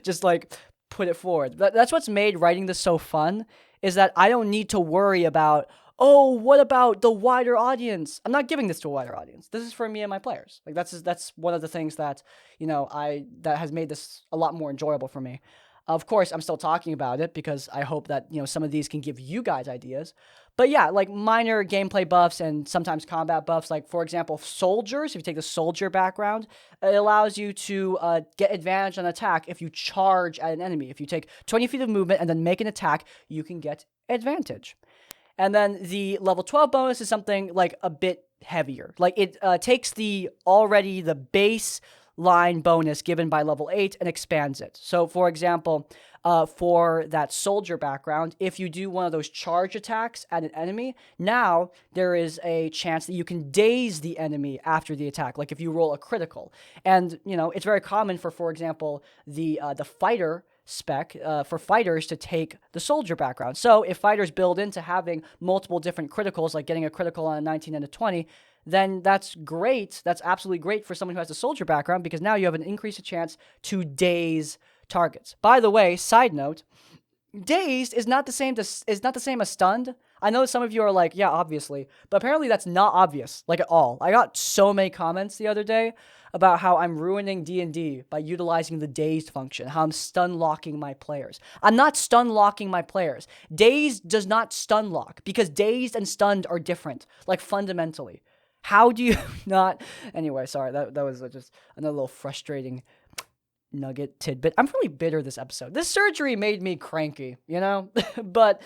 just like put it forward. That's what's made writing this so fun, is that I don't need to worry about, oh, what about the wider audience? I'm not giving this to a wider audience. This is for me and my players. Like, that's one of the things that, that has made this a lot more enjoyable for me. Of course, I'm still talking about it because I hope that, some of these can give you guys ideas. But yeah, like minor gameplay buffs and sometimes combat buffs. Like, for example, soldiers, if you take the soldier background, it allows you to get advantage on attack if you charge at an enemy. If you take 20 feet of movement and then make an attack, you can get advantage. And then the level 12 bonus is something like a bit heavier. Like, it takes the base line bonus given by level 8 and expands it. So, for example, for that soldier background, if you do one of those charge attacks at an enemy, now there is a chance that you can daze the enemy after the attack, like if you roll a critical. And, it's very common for example, the fighter spec for fighters to take the soldier background. So if fighters build into having multiple different criticals, like getting a critical on a 19 and a 20, then that's great. That's absolutely great for someone who has a soldier background, because now you have an increased chance to daze targets. By the way, side note, dazed is not the same as stunned. I know some of you are like, yeah, obviously, but apparently that's not obvious, like at all. I got so many comments the other day about how I'm ruining D&D by utilizing the dazed function, how I'm stun locking my players. I'm not stun locking my players. Dazed does not stun lock, because dazed and stunned are different, like fundamentally. How do you not? Anyway, sorry, that was just another little frustrating nugget tidbit. I'm really bitter this episode. This surgery made me cranky, But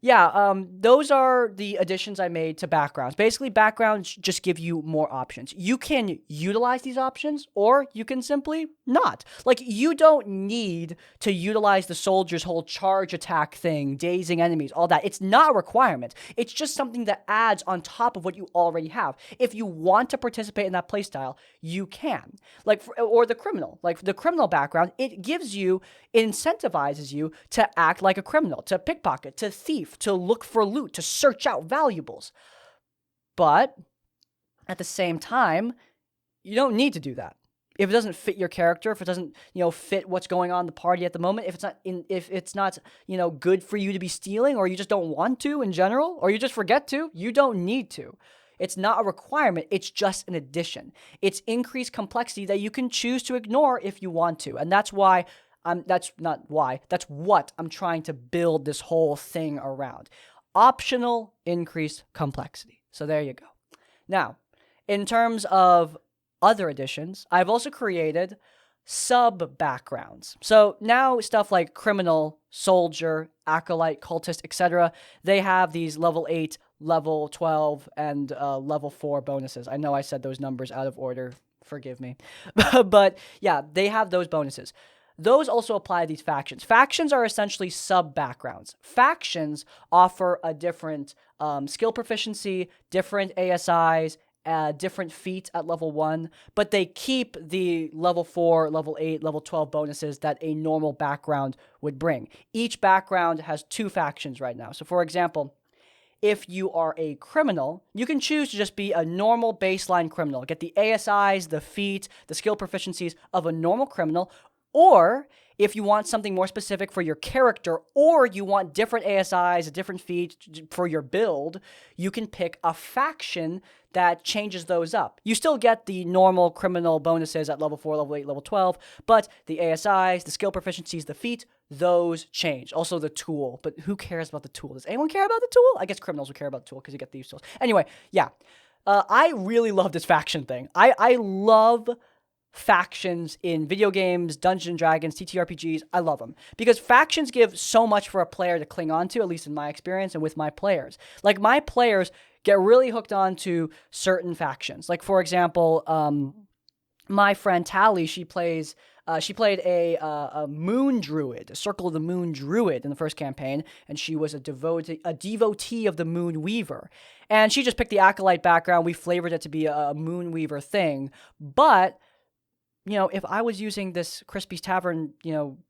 Yeah, those are the additions I made to backgrounds. Basically, backgrounds just give you more options. You can utilize these options, or you can simply not. Like, you don't need to utilize the soldier's whole charge attack thing, dazing enemies, all that. It's not a requirement. It's just something that adds on top of what you already have. If you want to participate in that playstyle, you can. Or the criminal. Like, the criminal background, it incentivizes you to act like a criminal, to pickpocket, to thief, to look for loot, to search out valuables. But at the same time, you don't need to do that. If it doesn't fit your character, if it doesn't, fit what's going on in the party at the moment, if it's not, good for you to be stealing, or you just don't want to in general, or you just forget to, you don't need to. It's not a requirement. It's just an addition. It's increased complexity that you can choose to ignore if you want to. And that's why that's what I'm trying to build this whole thing around. Optional increased complexity. So there you go. Now, in terms of other additions, I've also created sub-backgrounds. So now stuff like criminal, soldier, acolyte, cultist, etc., they have these level 8, level 12, and level 4 bonuses. I know I said those numbers out of order. Forgive me. But yeah, they have those bonuses. Those also apply to these factions. Factions are essentially sub-backgrounds. Factions offer a different skill proficiency, different ASIs, different feats at level 1, but they keep the level 4, level 8, level 12 bonuses that a normal background would bring. Each background has 2 factions right now. So for example, if you are a criminal, you can choose to just be a normal baseline criminal, get the ASIs, the feats, the skill proficiencies of a normal criminal. Or if you want something more specific for your character, or you want different ASIs, different feats for your build, you can pick a faction that changes those up. You still get the normal criminal bonuses at level 4, level 8, level 12, but the ASIs, the skill proficiencies, the feats, those change. Also the tool, but who cares about the tool? Does anyone care about the tool? I guess criminals would care about the tool because you get these tools. Anyway, yeah. I really love this faction thing. I love factions in video games, Dungeons & Dragons, TTRPGs. I love them because factions give so much for a player to cling on to, at least in my experience and with my players. Like, my players get really hooked on to certain factions. Like, for example, my friend Tally, she played a moon druid, a Circle of the Moon druid in the first campaign, and she was a devotee of the Moon Weaver. And she just picked the acolyte background. We flavored it to be a Moon Weaver thing, but if I was using this Crispy's Tavern,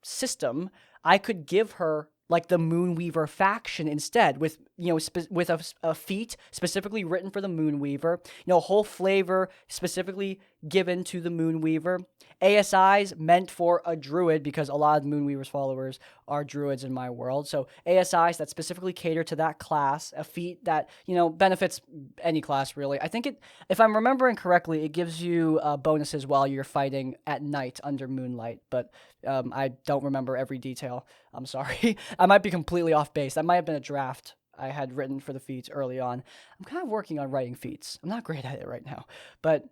system, I could give her like the Moonweaver faction instead, with with a feat specifically written for the Moonweaver, whole flavor specifically given to the Moonweaver, ASIs meant for a druid because a lot of Moonweaver's followers are druids in my world. So ASIs that specifically cater to that class, a feat that benefits any class really. I think if I'm remembering correctly, it gives you bonuses while you're fighting at night under moonlight, but I don't remember every detail. I'm sorry. I might be completely off base. That might have been a draft I had written for the feats early on. I'm kind of working on writing feats. I'm not great at it right now, but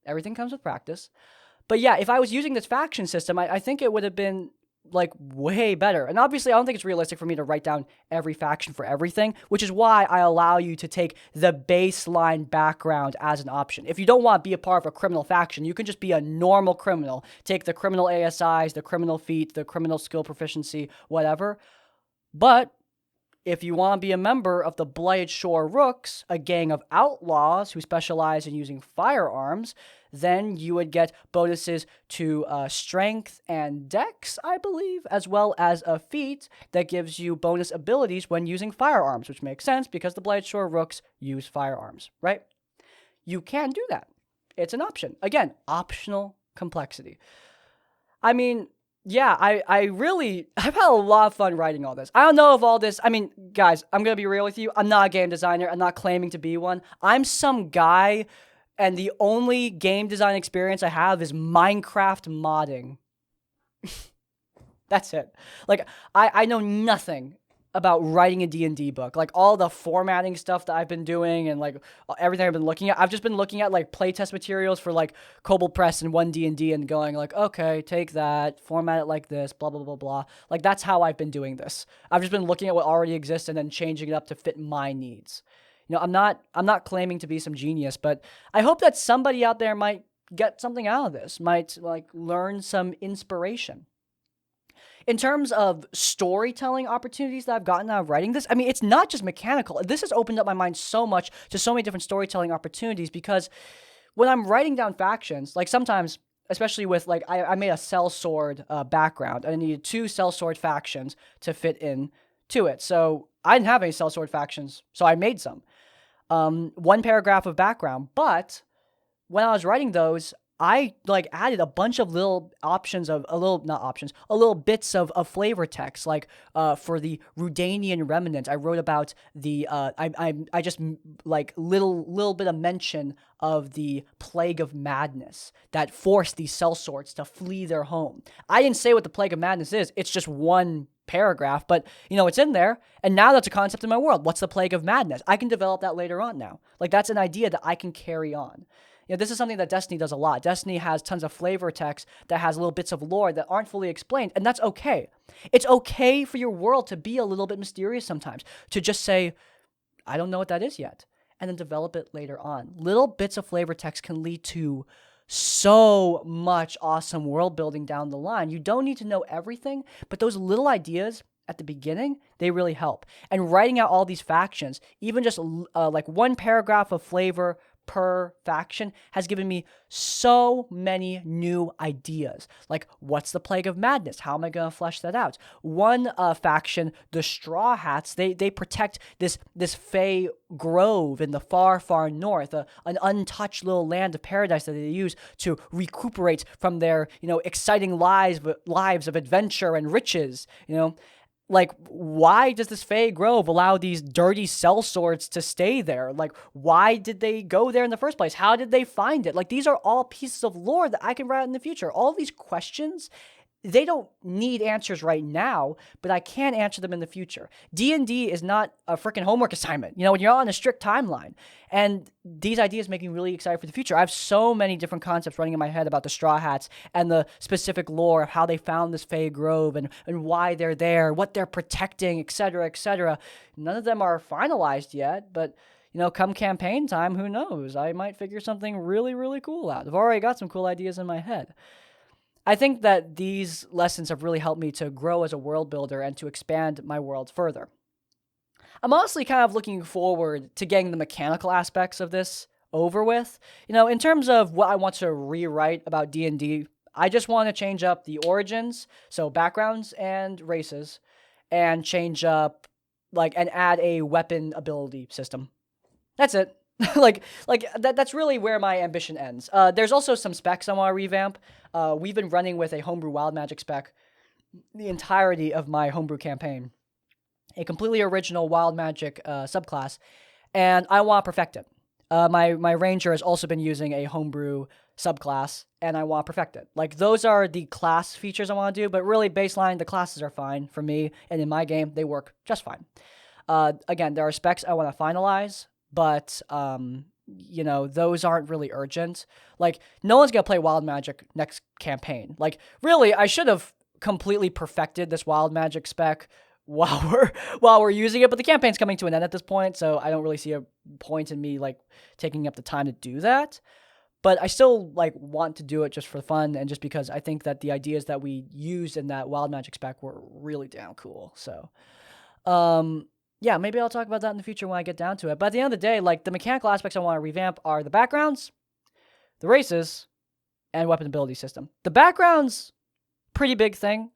everything comes with practice. But yeah, if I was using this faction system, I think it would have been like way better. And obviously, I don't think it's realistic for me to write down every faction for everything, which is why I allow you to take the baseline background as an option. If you don't want to be a part of a criminal faction, you can just be a normal criminal. Take the criminal ASIs, the criminal feat, the criminal skill proficiency, whatever. But if you want to be a member of the Blighted Shore Rooks, a gang of outlaws who specialize in using firearms, then you would get bonuses to strength and dex, I believe, as well as a feat that gives you bonus abilities when using firearms, which makes sense because the Blighted Shore Rooks use firearms, right? You can do that. It's an option. Again, optional complexity. I mean, yeah, I've had a lot of fun writing all this. I don't know if all this, guys, I'm going to be real with you. I'm not a game designer. I'm not claiming to be one. I'm some guy, and the only game design experience I have is Minecraft modding. That's it. Like, I know nothing about writing a D&D book. Like all the formatting stuff that I've been doing and like everything I've been looking at. I've just been looking at like playtest materials for like Kobold Press and 1D&D and going like, okay, take that, format it like this, blah, blah, blah, blah. Like that's how I've been doing this. I've just been looking at what already exists and then changing it up to fit my needs. I'm not claiming to be some genius, but I hope that somebody out there might get something out of this, might like learn some inspiration. In terms of storytelling opportunities that I've gotten out of writing this, I mean, it's not just mechanical. This has opened up my mind so much to so many different storytelling opportunities because when I'm writing down factions, like sometimes, especially with like, I made a sellsword background and I needed 2 sellsword factions to fit in to it. So I didn't have any sellsword factions, so I made some. 1 paragraph of background, but when I was writing those, I like added a bunch of little options of little bits of flavor text. Like for the Rudanian remnant, I wrote about the I just like little bit of mention of the plague of madness that forced these sellswords to flee their home. I didn't say what the plague of madness is. It's just 1 paragraph, but it's in there, and now that's a concept in my world. What's the plague of madness? I can develop that later on now. Like that's an idea that I can carry on. This is something that Destiny does a lot. Destiny has tons of flavor text that has little bits of lore that aren't fully explained, and that's okay. It's okay for your world to be a little bit mysterious sometimes, to just say, I don't know what that is yet, and then develop it later on. Little bits of flavor text can lead to so much awesome world building down the line. You don't need to know everything, but those little ideas at the beginning, they really help. And writing out all these factions, even just like 1 paragraph of flavor per faction has given me so many new ideas. Like, what's the plague of madness? How am I going to flesh that out? 1 faction, the Straw Hats, they protect this Fey grove in the far, far north, an untouched little land of paradise that they use to recuperate from their, exciting lives of adventure and riches, Like, why does this Fey Grove allow these dirty sellswords to stay there? Like, why did they go there in the first place? How did they find it? Like, these are all pieces of lore that I can write in the future. All these questions, they don't need answers right now, but I can answer them in the future. D&D is not a freaking homework assignment, when you're on a strict timeline. And these ideas make me really excited for the future. I have so many different concepts running in my head about the Straw Hats and the specific lore of how they found this Fey Grove and why they're there, what they're protecting, etc., etc. None of them are finalized yet, but come campaign time, who knows? I might figure something really, really cool out. I've already got some cool ideas in my head. I think that these lessons have really helped me to grow as a world builder and to expand my world further. I'm honestly kind of looking forward to getting the mechanical aspects of this over with. In terms of what I want to rewrite about D&D, I just want to change up the origins, so backgrounds and races, and change up, and add a weapon ability system. That's it. That's really where my ambition ends. There's also some specs I want to revamp. We've been running with a Homebrew Wild Magic spec the entirety of my Homebrew campaign. A completely original Wild Magic subclass, and I want to perfect it. My Ranger has also been using a Homebrew subclass, and I want to perfect it. Those are the class features I want to do, but really baseline, the classes are fine for me, and in my game, they work just fine. Again, there are specs I want to finalize, but those aren't really urgent. No one's gonna play Wild Magic next campaign. Really, I should have completely perfected this Wild Magic spec while we're using it, but the campaign's coming to an end at this point, so I don't really see a point in me taking up the time to do that. But I still want to do it just for fun and just because I think that the ideas that we used in that Wild Magic spec were really damn cool. So, yeah, maybe I'll talk about that in the future when I get down to it. But at the end of the day, the mechanical aspects I want to revamp are the backgrounds, the races, and weapon ability system. The backgrounds, pretty big thing.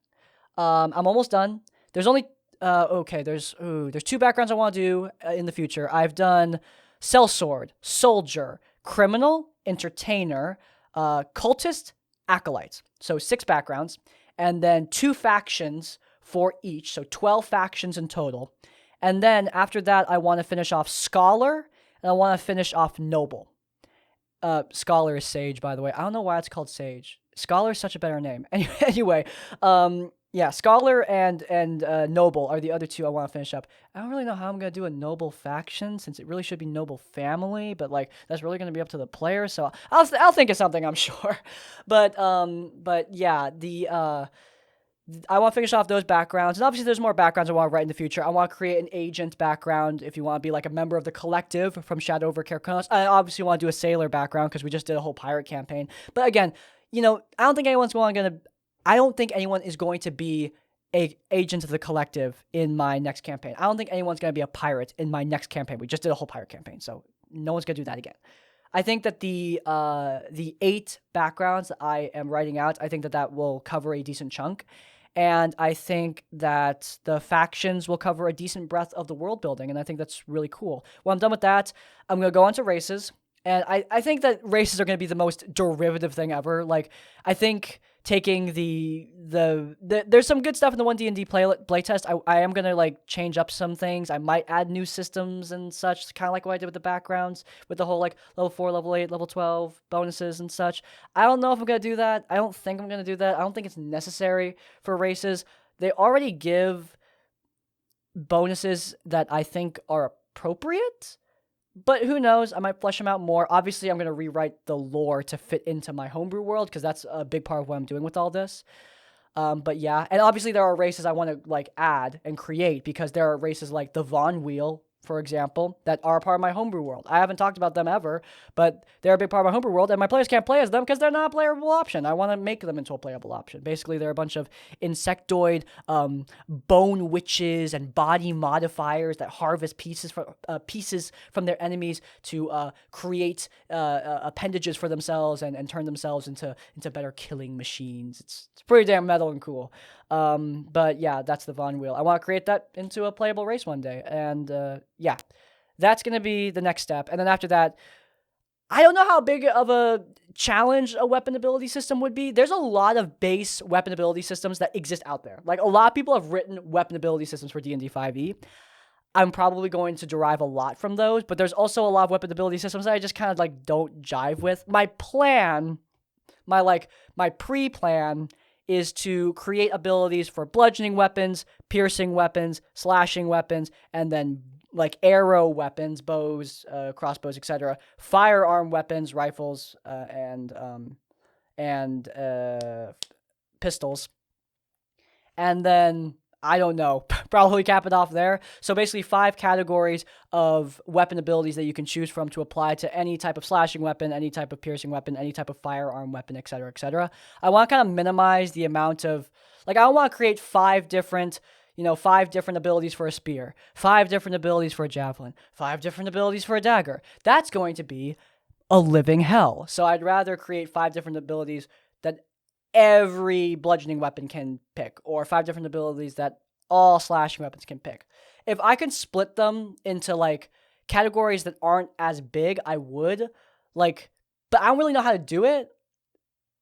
I'm almost done. There's only there's 2 backgrounds I want to do in the future. I've done sellsword, soldier, criminal, entertainer, cultist, acolyte. So 6 backgrounds, and then 2 factions for each. So 12 factions in total. And then after that, I want to finish off Scholar, and I want to finish off Noble. Scholar is Sage, by the way. I don't know why it's called Sage. Scholar is such a better name. Anyway, Yeah, scholar and noble are the other two I want to finish up. I don't really know how I'm gonna do a noble faction since it really should be noble family, but like that's really gonna be up to the player. So I'll think of something, I'm sure. But yeah, the I want to finish off those backgrounds, and obviously there's more backgrounds I want to write in the future. I want to create an agent background if you want to be like a member of the collective from Shadow over Carconos. I obviously want to do a sailor background because we just did a whole pirate campaign. But again, I don't think I don't think anyone is going to be a agent of the collective in my next campaign. I don't think anyone's going to be a pirate in my next campaign. We just did a whole pirate campaign, so no one's going to do that again. I think that the 8 backgrounds that I am writing out, I think that will cover a decent chunk. And I think that the factions will cover a decent breadth of the world building, and I think that's really cool. When I'm done with that, I'm going to go on to races, and I think that races are going to be the most derivative thing ever. Like, I think taking there's some good stuff in the 1D&D playtest. I am going to, like, change up some things. I might add new systems and such, kind of like what I did with the backgrounds, with the whole, like, level 4, level 8, level 12 bonuses and such. I don't know if I'm going to do that. I don't think I'm going to do that. I don't think it's necessary for races. They already give bonuses that I think are appropriate, but who knows? I might flesh them out more. Obviously, I'm going to rewrite the lore to fit into my homebrew world because that's a big part of what I'm doing with all this. But yeah, and obviously there are races I want to like add and create because there are races like the Von Wheel, for example, that are part of my homebrew world. I haven't talked about them ever, but they're a big part of my homebrew world, and my players can't play as them because they're not a playable option. I want to make them into a playable option. Basically, they're a bunch of insectoid bone witches and body modifiers that harvest pieces from their enemies to create appendages for themselves and turn themselves into better killing machines. It's pretty damn metal and cool. But yeah, that's the Von Wheel. I want to create that into a playable race one day. And yeah, that's going to be the next step. And then after that, I don't know how big of a challenge a weapon ability system would be. There's a lot of base weapon ability systems that exist out there. Like, a lot of people have written weapon ability systems for D&D 5e. I'm probably going to derive a lot from those, but there's also a lot of weapon ability systems that I just kind of like don't jive with. My plan, my pre-plan is to create abilities for bludgeoning weapons, piercing weapons, slashing weapons, and then like arrow weapons, bows, crossbows, etc., firearm weapons, rifles, and pistols, and then I don't know, probably cap it off there. So basically 5 categories of weapon abilities that you can choose from to apply to any type of slashing weapon, any type of piercing weapon, any type of firearm weapon, etc., etc. I want to kind of minimize the amount of, like, I want to create 5 different abilities for a spear, 5 different abilities for a javelin, 5 different abilities for a dagger. That's going to be a living hell. So I'd rather create 5 different abilities that every bludgeoning weapon can pick, or 5 different abilities that all slashing weapons can pick. If I can split them into like categories that aren't as big, I would, like, but I don't really know how to do it.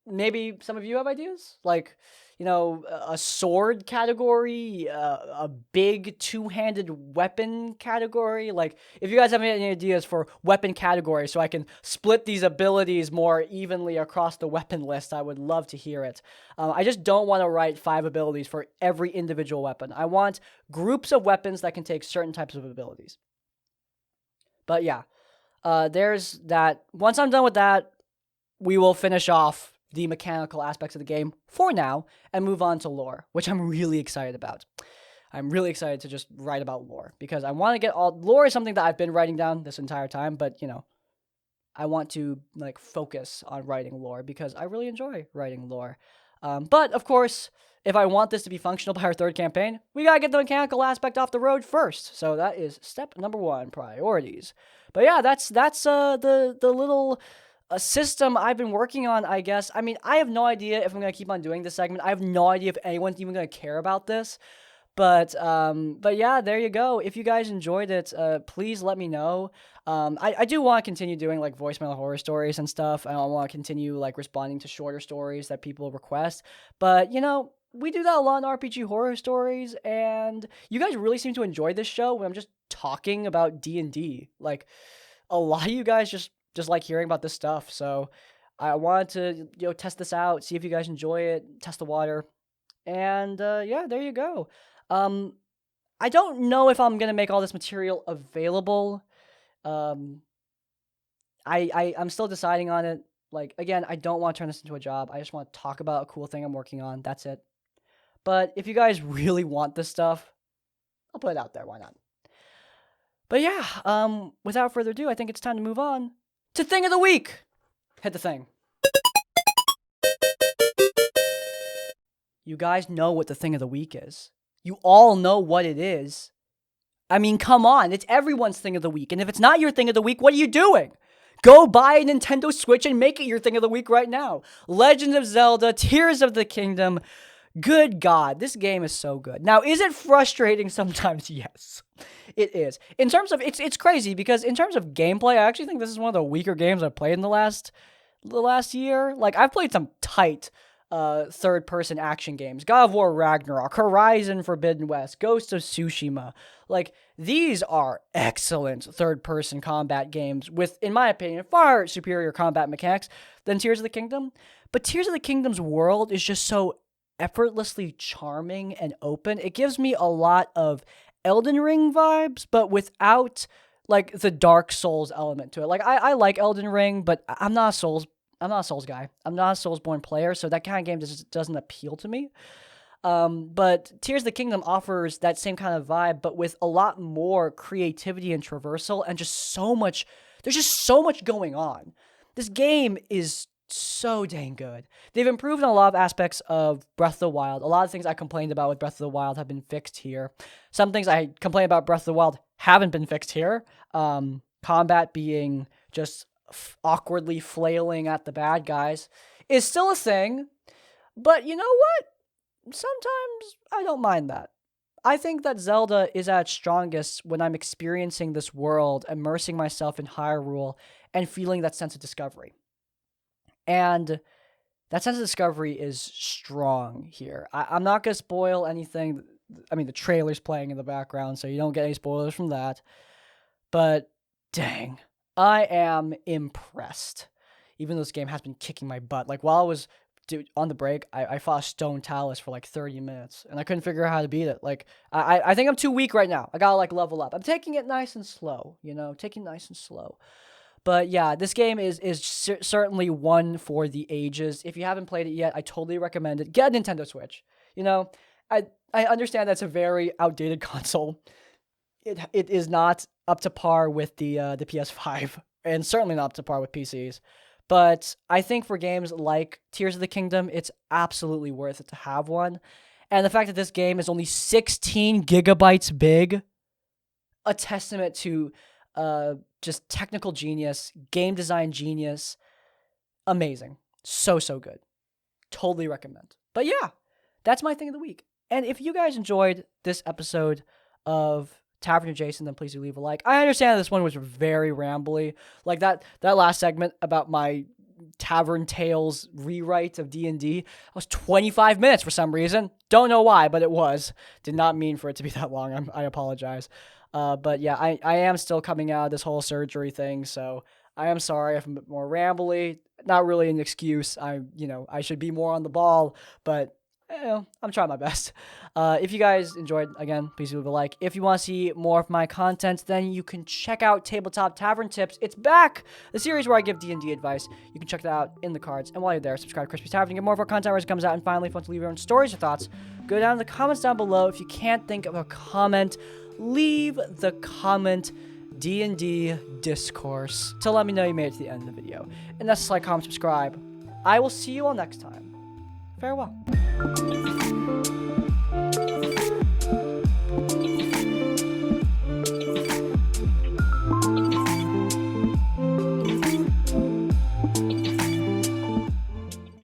Maybe some of you have ideas, like, a sword category, a big 2-handed weapon category. Like, if you guys have any ideas for weapon categories so I can split these abilities more evenly across the weapon list, I would love to hear it. I just don't want to write 5 abilities for every individual weapon. I want groups of weapons that can take certain types of abilities. But yeah, there's that. Once I'm done with that, we will finish off the mechanical aspects of the game for now and move on to lore, which I'm really excited about. I'm really excited to just write about lore because I want to get lore is something that I've been writing down this entire time, but I want to like focus on writing lore because I really enjoy writing lore. But of course, if I want this to be functional by our 3rd campaign, we gotta get the mechanical aspect off the road first. So that is step number 1, priorities. But yeah, that's the little a system I've been working on, I guess. I mean, I have no idea if I'm going to keep on doing this segment. I have no idea if anyone's even going to care about this. But yeah, there you go. If you guys enjoyed it, please let me know. I do want to continue doing like voicemail horror stories and stuff. I want to continue like responding to shorter stories that people request. But, we do that a lot in RPG horror stories, and you guys really seem to enjoy this show when I'm just talking about D&D. Like, a lot of you guys just like hearing about this stuff. So I wanted to, test this out, see if you guys enjoy it, test the water. And yeah, there you go. I don't know if I'm gonna make all this material available. Um, I'm still deciding on it. Like, again, I don't want to turn this into a job. I just want to talk about a cool thing I'm working on. That's it. But if you guys really want this stuff, I'll put it out there. Why not? But yeah, without further ado, I think it's time to move on to Thing of the Week. Hit the thing. You guys know what the Thing of the Week is. You all know what it is. I mean, come on. It's everyone's Thing of the Week. And if it's not your Thing of the Week, what are you doing? Go buy a Nintendo Switch and make it your Thing of the Week right now. Legend of Zelda, Tears of the Kingdom. Good God, this game is so good. Now, is it frustrating sometimes? Yes, it is. In terms of, it's crazy because in terms of gameplay, I actually think this is one of the weaker games I've played in the last year. Like, I've played some tight third-person action games. God of War Ragnarok, Horizon Forbidden West, Ghost of Tsushima. Like, these are excellent third-person combat games with, in my opinion, far superior combat mechanics than Tears of the Kingdom. But Tears of the Kingdom's world is just so effortlessly charming and open. It gives me a lot of Elden Ring vibes, but without, like, the Dark Souls element to it. Like, I like Elden Ring, but I'm not a Souls guy. I'm not a Soulsborne player, so that kind of game just doesn't appeal to me. But Tears of the Kingdom offers that same kind of vibe, but with a lot more creativity and traversal, and just so much. There's just so much going on. This game is so dang good. They've improved on a lot of aspects of Breath of the Wild. A lot of things I complained about with Breath of the Wild have been fixed here. Some things I complained about Breath of the Wild haven't been fixed here. Combat being just awkwardly flailing at the bad guys is still a thing, but you know what? Sometimes I don't mind that. I think that Zelda is at its strongest when I'm experiencing this world, immersing myself in Hyrule, and feeling that sense of discovery. And that sense of discovery is strong here. I'm not going to spoil anything. I mean, the trailer's playing in the background, so you don't get any spoilers from that. But dang, I am impressed. Even though this game has been kicking my butt. Like, while I was on the break, I fought a Stone Talus for like 30 minutes, and I couldn't figure out how to beat it. Like, I think I'm too weak right now. I gotta, like, level up. I'm taking it nice and slow, taking it nice and slow. But yeah, this game is certainly one for the ages. If you haven't played it yet, I totally recommend it. Get a Nintendo Switch. I understand that's a very outdated console. It is not up to par with the PS5, and certainly not up to par with PCs. But I think for games like Tears of the Kingdom, it's absolutely worth it to have one. And the fact that this game is only 16 gigabytes big, a testament to just technical genius, game design genius. Amazing. So good. Totally recommend. But yeah, that's my Thing of the Week. And if you guys enjoyed this episode of Tavern Adjacent, then please do leave a like. I understand this one was very rambly. Like that last segment about my Tavern Tales rewrite of D&D was 25 minutes for some reason. Don't know why, but it was. Did not mean for it to be that long. I apologize. But yeah, I am still coming out of this whole surgery thing, so I am sorry if I'm a bit more rambly. Not really an excuse. I should be more on the ball, but I'm trying my best. If you guys enjoyed, again, please leave a like. If you want to see more of my content, then you can check out Tabletop Tavern Tips. It's back! The series where I give D&D advice. You can check that out in the cards. And while you're there, subscribe to Crispy's Tavern to get more of our content as it comes out. And finally, if you want to leave your own stories or thoughts, go down in the comments down below. If you can't think of a comment, leave the comment D&D Discourse to let me know you made it to the end of the video. And that's like, comment, subscribe. I will see you all next time. Farewell.